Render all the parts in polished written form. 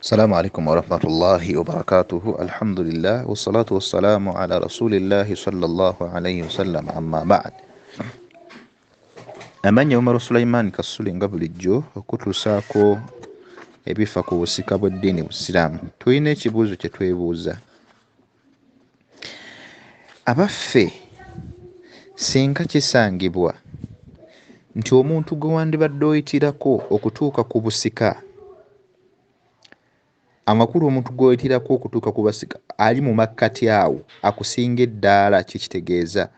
السلام عليكم ورحمة الله وبركاته. الحمد لله والصلاة والسلام على رسول الله صلى الله عليه وسلم. أما بعد، أماني عمر سليمان كسولين قبل الجو okutuusaako ebifa ku busika bw'eddiini Busiraamu. Tulina ekibuuzo kye twebuuza. Abaffe singa kisangibwa nti omuntu gwe wandibadde oyitirako okutuuka ku busika, amakulu omuntu gwoyitirako okutuuka ku basika ali mu makkati awo akusinga eddaala, kikitegeeza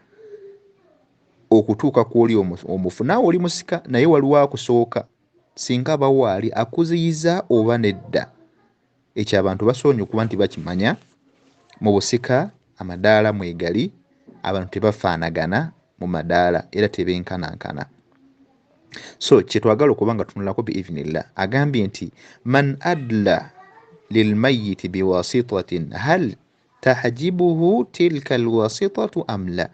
okutuuka kw'oli omufu naawe oli musika naye waliwo akusooka, singa aba waali akuziyiza oba nedda. Ekyo abantu basoonye okuba nti bakimanya. Mu busika amadaala mwegali, abantu tebafaanagana mu madaala era tebenkanankana. So kyetwagala okuba nga tunulako biiznillah, agambye nti man adla lilmayiti biwasitatin hal tahjibuhu tilka alwasitatu am la.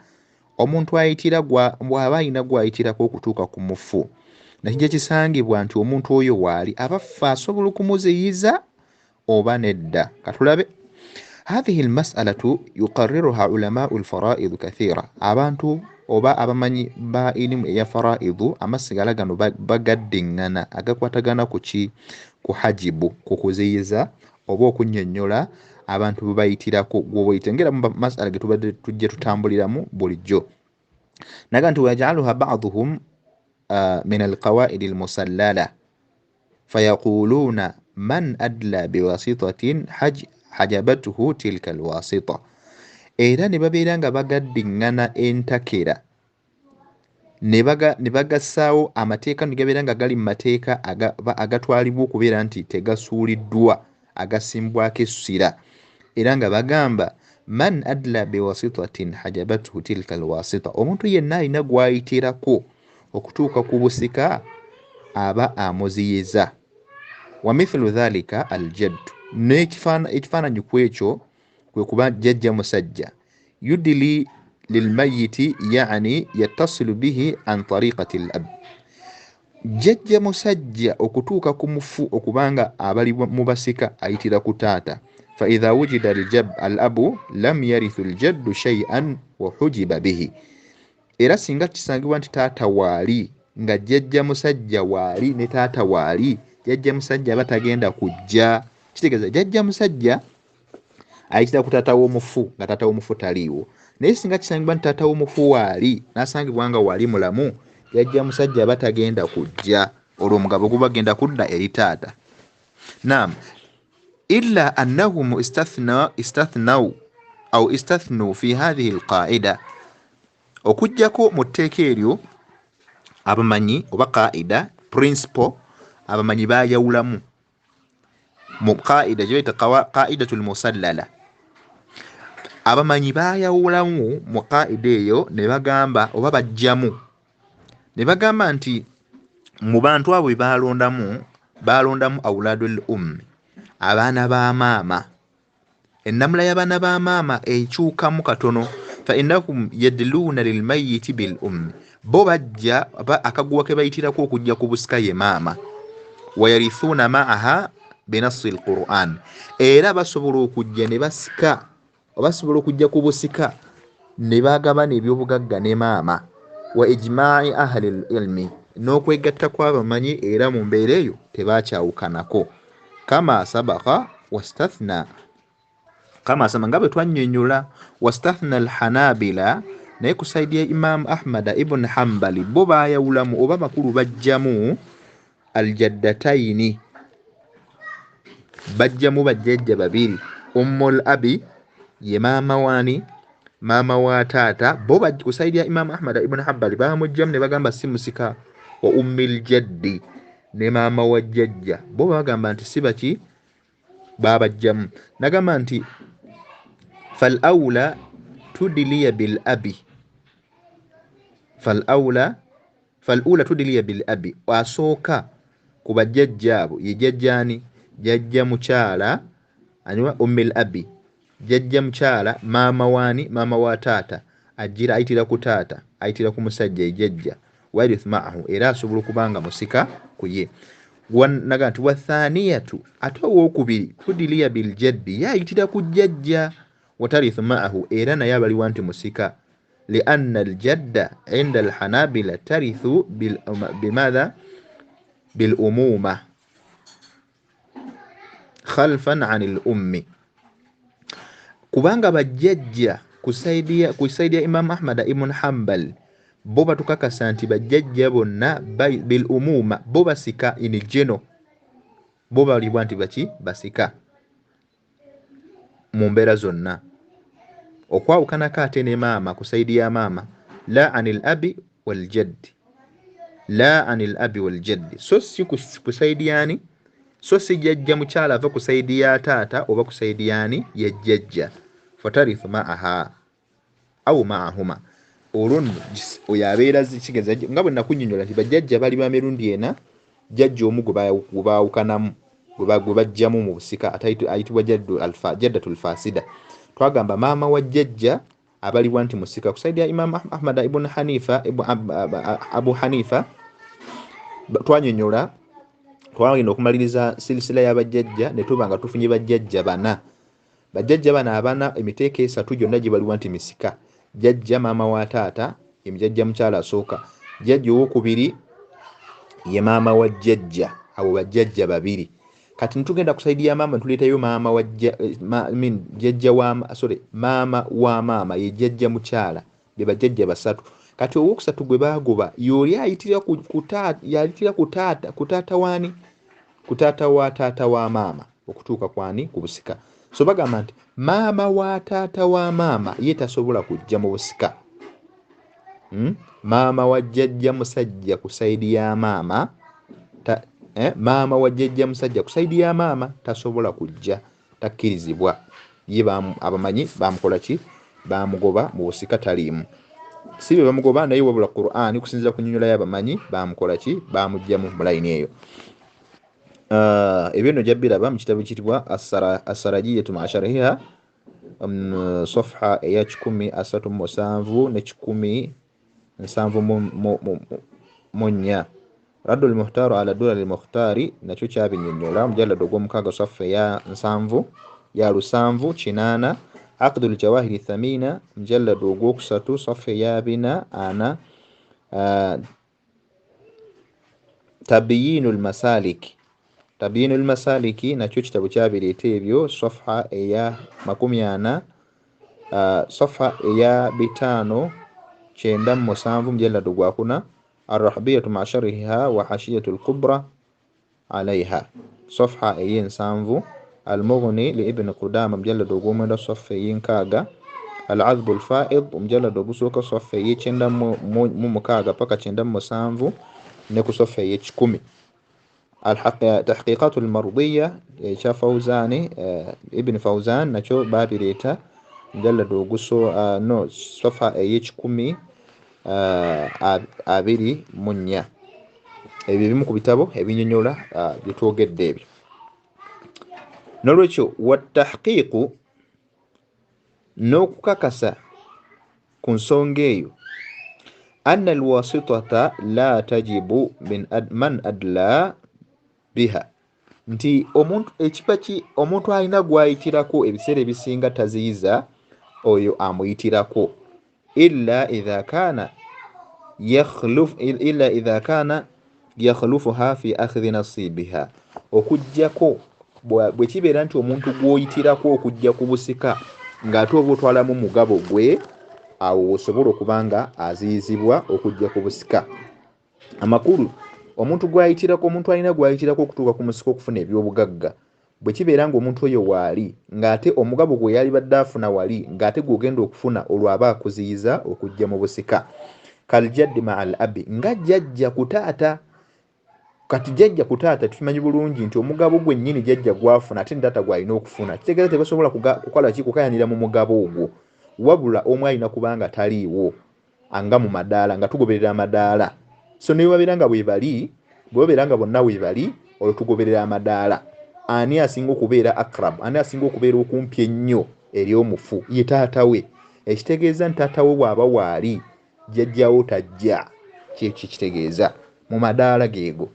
Omuntu ayitira bw'aba ayina gwayitirako okutuuka ku mufu nakijja kisangibwa nti omuntu oyo waali abaffe asobola okumuziyiza oba nedda. Katulabe. هذه المسألة يقررها علماء الفرائض كثيرا. abantu oba abamanyi ba ilimu ya faraidu amasigala gano bagaddingana agakwatagana ku hajibu, ku kuziyiza oba okunnyonnyola abantu bwe bayitirako gw'obayitengera mu masala ge tubadde tujja tutambuliramu bulijjo. Naga nti wayajaluha ba'duhum min alqawaidi almusallala fayaquluna man adla biwasitatin hajabatuhu tilka alwasita. Era ne babeera nga bagaddingana entakera ne bagassaawo amateeka ne gabeera nga gali mu mateeka agatwalibwa okubeera nti tegasuuliddwa, agasimbwako essira, era nga bagamba man adla biwasitatin hajabatuhu tilka alwasita. Omuntu yenna alina gwayitirako okutuuka ku busika aba amuziyiza. Wa mithlu dhalika aljaddu. Ekifaananyi ku ekyo kwe kuba jjajja musajja yudili lilmayiti yani yattasilu bihi an tariqati al-ab. Jjajja musajja okutuuka ku mufu okubanga abali mu basika ayitira ku taata. Fa idha wujida al-abu lam yarithu al-jaddu shay'an wa hujiba bihi. Era singa kisangibwa nti taata waali nga jjajja musajja waali ne taata waali, jjajja musajja batagenda kujja. Kitegeeza jjajja musajja ayitira ku taata w'omufu nga taata w'omufu taliiwo, naye singa kisangibwa nti taata w'omufu waali n'asangibwa nga waali mulamu, jjajja musajja batagenda kujja, olwo omugabo gubagenda kudda eri taata. Naam, illa annahum istathnau fi hadhihi alqaida. Okujjako mu tteeka eryo abamanyi oba qaida principle abamanyi bayawulamu mu qaida gye bayita qaidatul musallala. Abamanyi bayawulamu mu qaida eyo ne bagamba oba bajjamu ne bagamba nti mu bantu abo balondamu awuladul abaana ba maama. Ennamula y'abaana ba maama ekyukamu katono. Fa innahum yadluuna lilmayiti bil bo bajja akaguwa ke bayitirako okujja ku busika ye maama. Wayarithuuna ma'aha binassi alquran. Era basobola okujja ne basika, basobola okujja ku busika ne bagabana ebyobugagga ne maama. Wa ijma'i ahli ilmi, n'okwegatta kw'abamanyi era mu mbeera eyo tebakyawukanako. Kama sabaka wastathna, kama sama nga bwe twannyonnyola. Wastathna alhanabila, naye ku saidi ya Imam Ahmad ibn Hanbali bo bayawulamu oba makulu bajjamu aljaddataini, bajjamu bajjajja babiri. Ummul abi ye maama waani, maama wa taata, bo ku saidi ya Imam Ahmad ibn Hanbali bamujjamu ne bagamba si musika. Wa ummil jaddi, ne maama wa jjajja bo bagamba nti si baki, babajjamu. Nagamba nti fal awla tudliya bil abi, fal ula tudliya bil abi. Wasooka ku bajjajja abo ye jjajjaani, jjajja mukyala anywa ummil abi, jjajja mukyala maama waani, maama wa taata ajjira ayitira ku taata, ayitira ku musajja ye jjajja. Warith ma'ahu, era asobola okubanga musika ku ye. naga nti wathaniyatu ate owokubiri tudiliya biljaddi yayitira ku jjajja watarithu maahu era naye abaliwa nti musika lianna aljadda inda alhanabila tarithu bimadha bilumuma khalfan an lummi kubanga bajjajja kusaidia Imam Ahmad ibn Hanbal bo batukakasa nti bajjajja bonna bilumuma bo basika inijeno bo balibwa nti baki basika mu mbeera zonna okwawukanako ate ne maama kusaidia maama la anil abi waljaddi la anil abi waljaddi so si kusaidiani so si jjajja mukyala ava kusaidia taata oba kusaidiani ye jjajja fatarithu maaha au maahuma olwo oyo abeera kigeza nga bwe nakunnyonnyola nti bajjajja bali ba mirundi ena jjajja omu gwe baawukanamu gwe bajjamu mu busika ayitibwa jaddatul fasida twagamba maama wa jjajja abaliwa nti musika kusaidia Imam Ahmad ibn Hanifa Abu Hanifa twanyonnyola twagenda okumaliriza silisila y'abajjajja ne tuba nga tufunye bajjajja bana abana emiteeko esatu gyonna gye baliwa nti misika jjajja maama wa taata emijjajja mukyala asooka jjajja owokubiri ye maama wa jjajja abo bajjajja babiri kati ntugenda kusaidia maama ntuletayo maama wa jjajja maama wa maama ye jjajja mukyala be bajjajja basatu kati owokusatu gwe bagoba yoli ayitira ku taata wani ku taata wa taata wa maama okutuuka kwani ku busika so bagamba nti maama wa taata wa maama ye tasobola kujja mu busika maama wa jjajja musajja kusaidia maama maama wa jjajja musajja kusaidia maama tasobola kujja takkirizibwa ye abamanyi bamukola ki bamugoba mu busika taliimu si be bamugoba naye wabula Qur'ani kusinziira ku nnyonnyola y'abamanyi bamukola ki bamugjamu mu layini eyo ebyo nno jabbiraba mu kitabo kitibwa asarajiyatu maashariha safha eya 137 ne 174 raddu al-muhtaru ala dura al-muhtari nakyo kyabinnyonnyola mujallado gw'omukaaga safha eya 7 ya 780 عقد الجواهر الثمينة مجلد وقوكسة صفحة يابنا أنا تبيين المسالك نتوش تبجابي لتيبيو صفحة إيا مكوميانا صفحة إيا بتانو شندم مسانفو مجلد وقوكنا الرحبية مع شرحها وحاشية الكبرى عليها صفحة إيا نسانفو المغني لابن قدامة مجلد وقومنا صفحة كاغا العذب الفائض مجلد وقوسوك صفحة شندم مكاغا بكا شندم مسانفو نكو صفحة 10 تحقيقات المرضية شا فوزاني ابن فوزان نشو بابي ريتا مجلد وقوسو نو صفحة 10 abiri munya ebyo bimu ku bitabo ebinnyonnyola byetwogedde ebyo nolwekyo watahqiiqu n'okukakasa ku nsonga eyo anna alwasitata la tajibu man adla biha nti omuntu ekipaki omuntu alina gwayitirako ebiseera ebisinga taziyiza oyo amuyitirako illa idha kana yakhlufuha fi akhdhi nasibiha okujjako bwe kibeera nti omuntu gwoyitirako okujja ku busika ng'ate oba otwalamu mugabo gwe awo osobola okubanga aziyizibwa okujja ku busika amakulu omuntu gwayitirako omuntu alina gwayitirako okutuuka ku musika okufuna ebyobugagga bwe kibeera ng'omuntu oyo waali ng'ate omugabo gwe yali badde afuna wali ng'ate gw'ogenda okufuna olwo aba akuziyiza okujja mu busika kaljaddi maa al abi nga jjajja ku taata kati jjajja ku taata tukimanyi bulungi nti omugabo gwe nnyini jjajja gwafuna ate taata gwalina okufuna kitegeeza tebasobola kukola ki kukayanira mu mugabo ogwo wabula omu alina kubanga taliiwo anga mu madaala nga tugoberera amadaala so ne babeera nga bwe bali bwe babeera nga bonna bwe bali olwo tugoberera amadaala ani asinga okubeera akrab ani asinga okubeera okumpi ennyo eri omufu ye taata we ekitegeeza nti taata we bw'aba waali jjajjawo tajja kyekyo kitegeeza mu madaala geego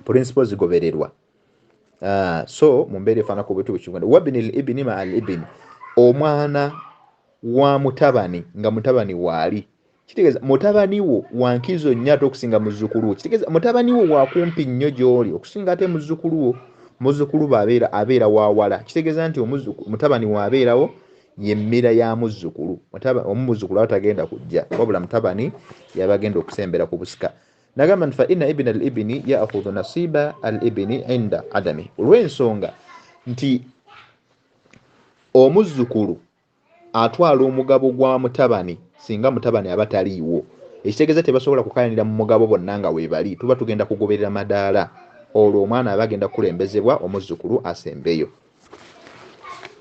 principles zigobererwa. So mumbeere fana ku bitu bikigenda wabini al-ibni ma al-ibni omwana wa mutabani nga mutabani waali kitegeeza mutabani wo wankizo nnyo ate okusinga muzzukulu wo kitegeeza mutabani wo wakumpi nnyo gy'oli okusinga ate muzzukulu abeera wawala kitegeeza nti mutabani waabeerawo yemmira ya muzzukulu omuzzukulu atagenda kujja wabula mutabani yabagenda okusembera ku busika nagamba nti fa inna ibna al-ibni ya'khudhu nasiba al-ibni inda adami olw'ensonga nti omuzzukulu atwala omugabo gwa mutabani singa mutabani aba taliiwo ekitegeeza tebasobola kukayanira mu mugabo bonna nga weebali tuba tugenda kugoberera madaala olwo omwana aba agenda kukulembezebwa omuzzukulu asembeyo.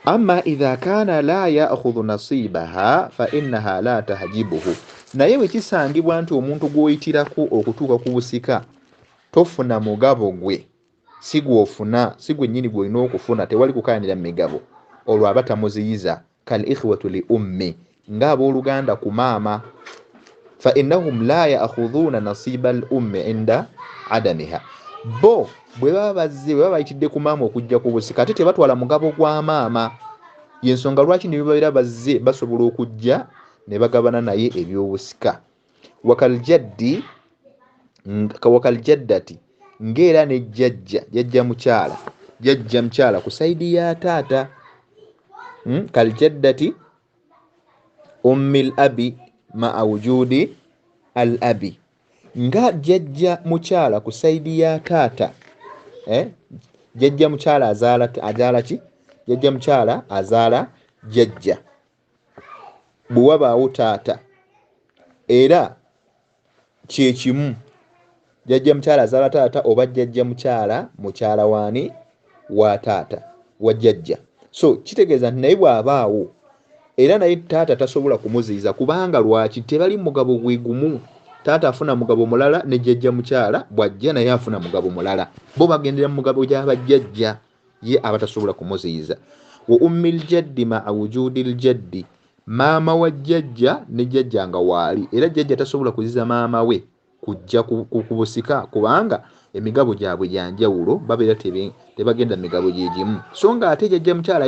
Amma idha kana la ya'khudhu nasibaha fa innaha la tahjibuhu naye bwe kisangibwa nti omuntu gw'oyitirako okutuuka ku busika tofuna mugabo gwe si gwe nnyini gw'olina okufuna tewali kukayanira mu migabo olwo aba tamuziyiza kal ikhwatu li ummi ng'abooluganda ku maama fa innahum la ya'khudhuna nasiba al ummi inda adamiha bo bwe baba bayitidde ku maama okujja ku busika ate tebatwala mugabo gwa maama yensonga lwaki ne babeera bazze basobola okujja ne bagabana naye ebyobusika wakal jaddati ng'era ne jjajja mukyala ku saidi ya taata kal jaddati ummi al-abi ma'a wujudi al-abi nga jjajja mukyala ku saidi ya taata jjajja mukyala azaala ki jjajja mukyala azaala jjajja bwe wabaawo taata era kyekimu jjajja mukyala azaala taata oba jjajja mukyala waani wa taata wa jjajja so kitegeeza nti naye bw'abaawo era naye taata tasobola kumuziyiza kubanga lwaki tebali mugabo gwe gumu taata afuna mugabo mulala ne jjajja mukyala bw'ajja naye afuna mugabo mulala bo bagendera mu mugabo gy'abajjajja ye abatasobola kumuziyiza wa ummil jaddi ma'a wujudil jaddi maama wa jjajja ne jjajja nga waali era jjajja tasobola kuziza maama we kujja ku busika kubanga emigabo gyabwe gyanjawulo babeera tebagenda migabo gyegimu so nga ate jjajja mukyala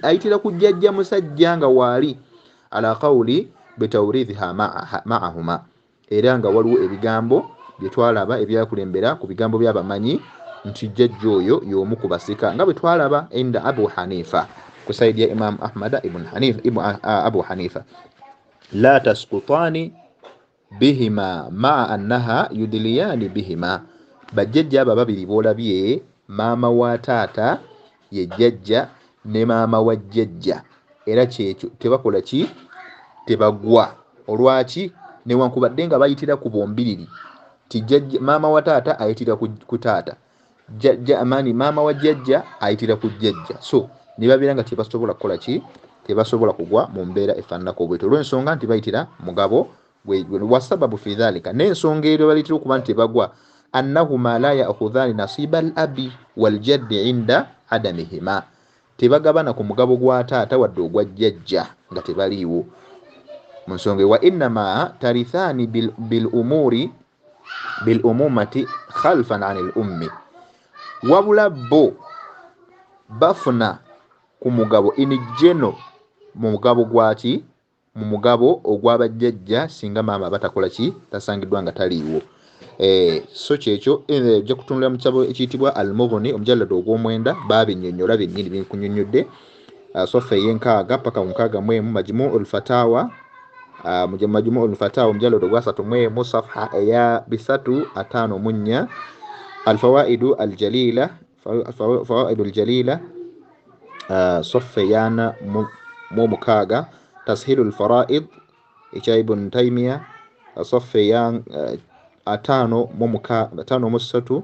ayitira ku jjajja musajja nga waali ala qawli bitawrithiha ma'ahuma era nga waliwo ebigambo bye twalaba ebyakulembera ku bigambo by'abamanyi nti jjajja oyo y'omu ku basika nga bwe twalaba inda Abu Hanifa kusaidia Imam Ahmad Abu Hanifa la taskutani bihima ma'a annaha yudliyani bihima bajjajja abo babiri boolabye maama wa taata ye jjajja ne maama wa jjajja era kyekyo tebakola ki tebagwa olwaki newankubadde nga bayitira ku bombiriri ti jjajja maama wa taata ayitira ku taata maama wa jjajja ayitira ku jjajja so ne babeera nga tebasobola kukola ki tebasobola kugwa mu mbeera efaananako bwetyo olw'ensonga nti bayitira mugabo wasababu fi dhalika n'ensonga eryo bayitira okuba nti tebagwa annahuma la ya'khudhani nasiba al-abi wal jaddi inda adamihima tebagabana ku mugabo gwa taata wadde ogwa jjajja nga tebaliiwo mu nsonga wa innama tarithani bil umumati khalfan anil ummi wabula bo bafuna ku mugabo inijeno mu mugabo gwaki mu mugabo ogw'abajjajja singa maama batakola ki tasangiddwa nga taliiwo so kyekyo ojja kutunulira mu kitabo ekiyitibwa al-Mughni omujallado ogw'omwenda babinnyonnyola bennyini binkunnyonnyodde sofa ey'enkaaga paka ku nkaaga mu emu majmu'ul fatawa omujallado gwa 3 safha eya 354 al-fawaidu al-jalila sofa eyana mu mukaaga tashilul faraid ekya Ibn Taymiyyah sofa eya 5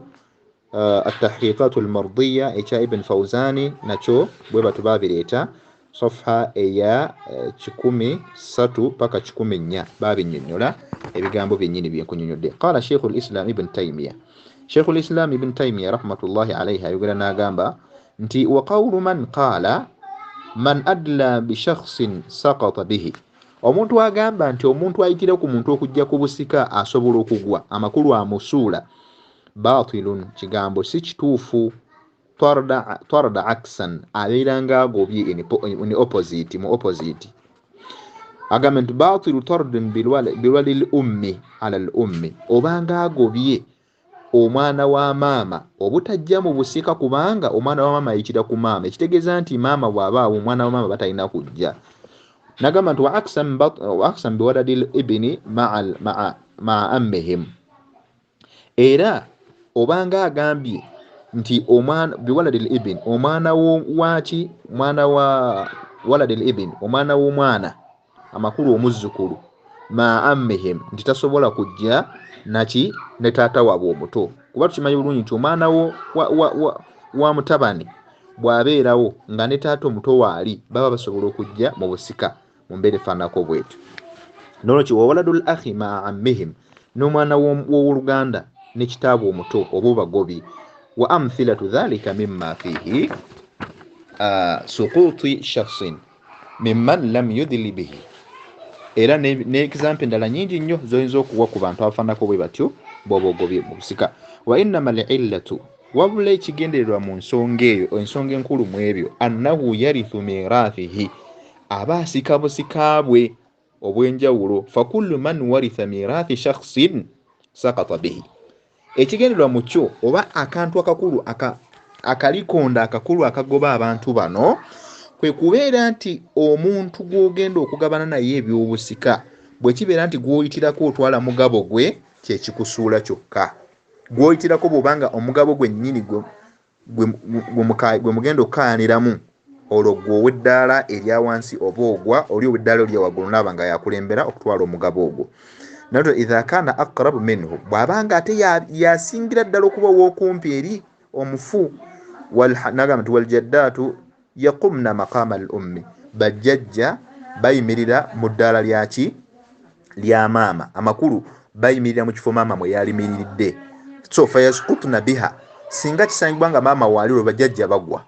at-tahqiqatul mardiyya ekya Ibn Fawzani nakyo bwe batu babireeta safha eya 13 paka 14 babinnyonnyola ebigambo byennyini byenkunnyonnyodde qala Sheikhul Islam Ibn Taymiyyah rahmatullahi alayhi ayogera n'agamba nti wa qawlu man qala man adla bi shakhsin saqata bihi omuntu agamba nti omuntu ayitira ku muntu okujja ku busika asobola okugwa amakulu amusuula batilun kigambo si kituufu. Tarda aksan abeera ng'agobye in opposite mu opposite. Agamba nti batilu tardun bilwalil ummi ala al ummi, obanga agobye omwana wa maama obutajja mu busika kubanga omwana wa maama ayitira ku maama, ekitegeeza nti maama bw'abaawo omwana wa maama batalina kujja. Nagamba nti wa aksan biwaladil ibni maa ammihim, era obanga agambye nti omwana biwaladil ibn omwana waki mwana wa waladil ibn omwana w'omwana amakulu omuzzukulu ma ammihim nti tasobola kujja naki ne taata waabwe omuto, kuba tukimanyi bulungi nti omwana wa mutabani bw'abeerawo nga ne taata omuto waali baba basobola okujja mu busika mu mbeera efaanako bwetyo. Nolwekyo wawaladul akhi ma ammihim, n'omwana w'oluganda ne kitaabwe omuto oba bagobi. Wa amthilatu dhalika mimma fihi suquti shakhsin mimman lam yudli bihi, era ne example endala nyingi nnyo zoyinza okuwa ku bantu abafaanako bwe batyo bw'oba ogobye mu busika. Wa innama liillatu, wabula ekigendererwa mu nsonga eyo, ensonga enkulu mu ebyo, annahu yarithu mirathihi, aba asika busika bwe obw'enjawulo. Fakullu man waritha mirathi shakhsin sakata bihi, ekigendererwa mu kyo oba akantu akakulu akalikonda akakulu akagoba abantu bano kwe kubeera nti omuntu gw'ogenda okugabana naye ebyobusika bwe kibeera nti gw'oyitirako otwala mugabo gwe kyekikusuula kyokka, gw'oyitirako bw'obanga omugabo gwe nnyini gwe mugenda okukaaniramu, olwo gw'owa eddaala erya wansi oba ogwa oli owa eddaala erya waggulu naaba nga yakulembera okutwala omugabo ogwo. Nato idha kana aqrabu minhu, bw'abanga ate yasingira ddala okuba ow'okumpi eri omufu. Nagamba nti waljaddaatu yaqumna maqama al ummi, bajjajja bayimirira mu ddaala lyaki lya maama, amakulu bayimirira mu kifo maama mwe yalimiridde. So fayasqutna biha, singa kisangibwa nga maama waali olwo bajjajja bagwa,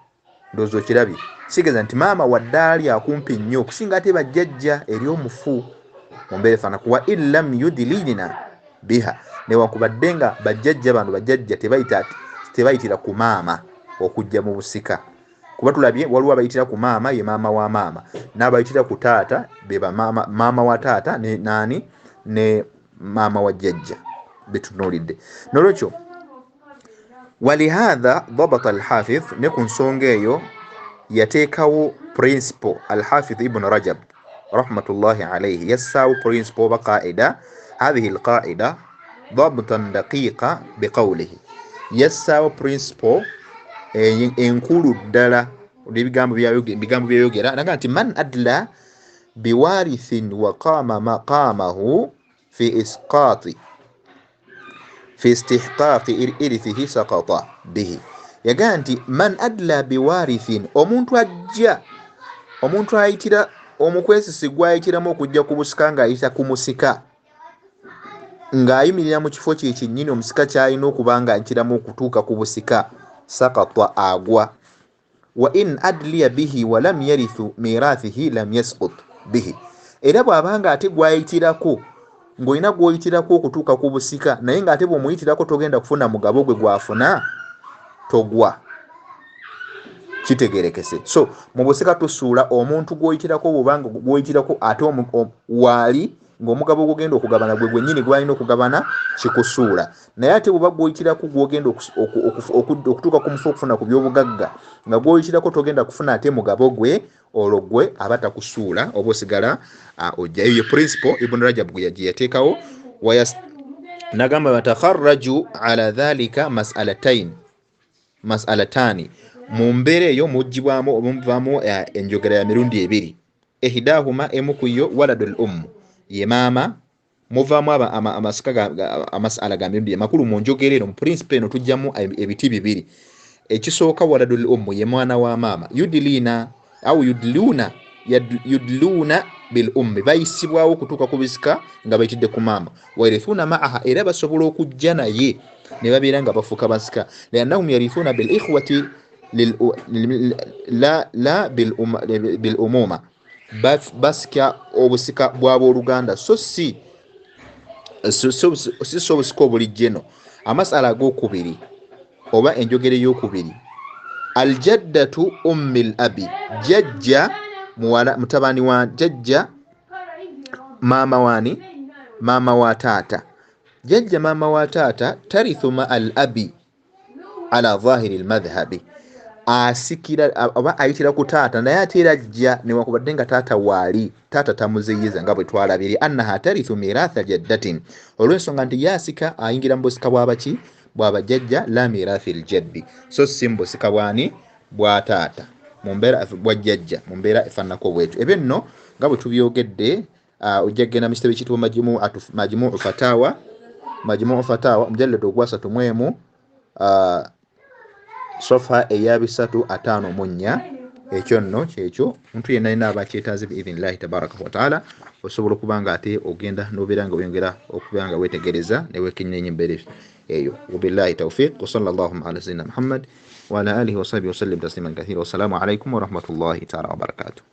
ndowooza okirabye, kitegeeza nti maama wa ddaala lyakumpi nnyo okusinga ate bajjajja eri omufu mu mbeera efaanako. Wa in lam yudlilina biha, newankubadde nga bajjajja bano bajjajja tebayitira ku maama okujja mu busika, kuba tulabye waliwo abayitira ku maama ye maama wa maama, n'abayitira ku taata be maama wa taata ne nani ne maama wa jjajja betunuulidde. Nolwekyo walihadha dabata alhafidh, ne ku nsonga eyo yateekawo principle alhafidh ibn Rajab rahmatullahi alayhi, yassaawo principle oba qaida. Hadhihi alqaida dabtan daqiqa biqawlihi, yassaawo principle enkulu ddala ebigambo byayogera, naga nti man adla biwarithin wa qama maqamahu fi isqati fi istihqaqi irithihi saqata bihi. Yagaa nti man adla biwarithin, omuntu ayitira omukwesisi gwayitiramu okujja ku busika ng'ayita ku musika ng'ayimirira mu kifo kye kyennyini omusika ky'alina okuba ng'ayitiramu okutuuka ku busika, sakata agwa. Wa in adliya bihi wa lam yarithu mirathihi lam yasqut bihi, era bw'abanga ate gwayitirako ng'olina gw'oyitirako okutuuka ku busika naye ng'ate bw'omuyitirako togenda kufuna mugabo gwe gwafuna, togwa, kitegerekese. So mu busika tusuula omuntu gw'oyitirako bw'obanga gw'oyitirako ate waali ng'omugabo gw'ogenda okugabana gwe gwennyini gw'alina okugabana kikusuula, naye ate bw'oba gw'oyitirako gw'ogenda okutuuka ku mufu okufuna ku by'obugagga nga gw'oyitirako togenda kufuna ate mugabo gwe, olwo gwe aba takusuula oba osigala ojja. Eyo principle Ibn Rajab gye yateekawo. Nagamba batakharraju ala dhalika mas'alataani, mu mbeera eyo muvaamu enjogera ya mirundi ebiri. Ihdahuma, emu ku yo waladul ye maama, muvaamu amasala ga mirundi amakulu mu njogera eno. Mu principle eno tujjamu ebiti bibiri. Ekisooka waladul ye mwana wa maama, yudlina bil bayisibwawo okutuuka ku bisika nga bayitidde ku maama. Wairithuna ma'aha, era basobola okujja naye ne babeera nga bafuuka basika. Liannahum yarithuna bil ikhwati la bil umuma, basika obusika bw'abooluganda so si obusika obulijjeno. amasala ag'okubiri oba enjogere y'okubiri aljaddatu ummil abi jajja mutabani wa jajja maama wani maama wa taata jajja maama wa taata tarithu ma al abi ala dhahiri al madhhabi asikira oba ayitira ku taata naye ate era ajja newakubadde nga taata waali taata tamuziyiza nga bwe twalabiri annaha tarithu miratha jaddatin olw'ensonga nti yasika ayingira mu busika bwabaki bwabajjajja la mirathi ljaddi so si mu busika bwani bwa taata mumbeera bwa jjajja mu mbeera efaananako bwetyo ebyo nno nga bwe tubyogedde ojja kgenda mu kitabo ekiyitibwa majmuu fatawa mujalladu ogwa 31 sofa eya 354 ekyo nno kyekyo omuntu yenna alina abakyetaaze biidhinillahi tabaraka wataala osobola okuba nga ate ogenda nobeera nga oyongera okuba nga weetegereza newekenneenya embeera eyo. Wabillahi tawfiq wa sallallahu ala sayyidina Muhammad wa ala alihi wa sahbihi wa sallim tasliman kathira. Wassalamu alaikum wa rahmatullahi ta'ala wa barakatuh.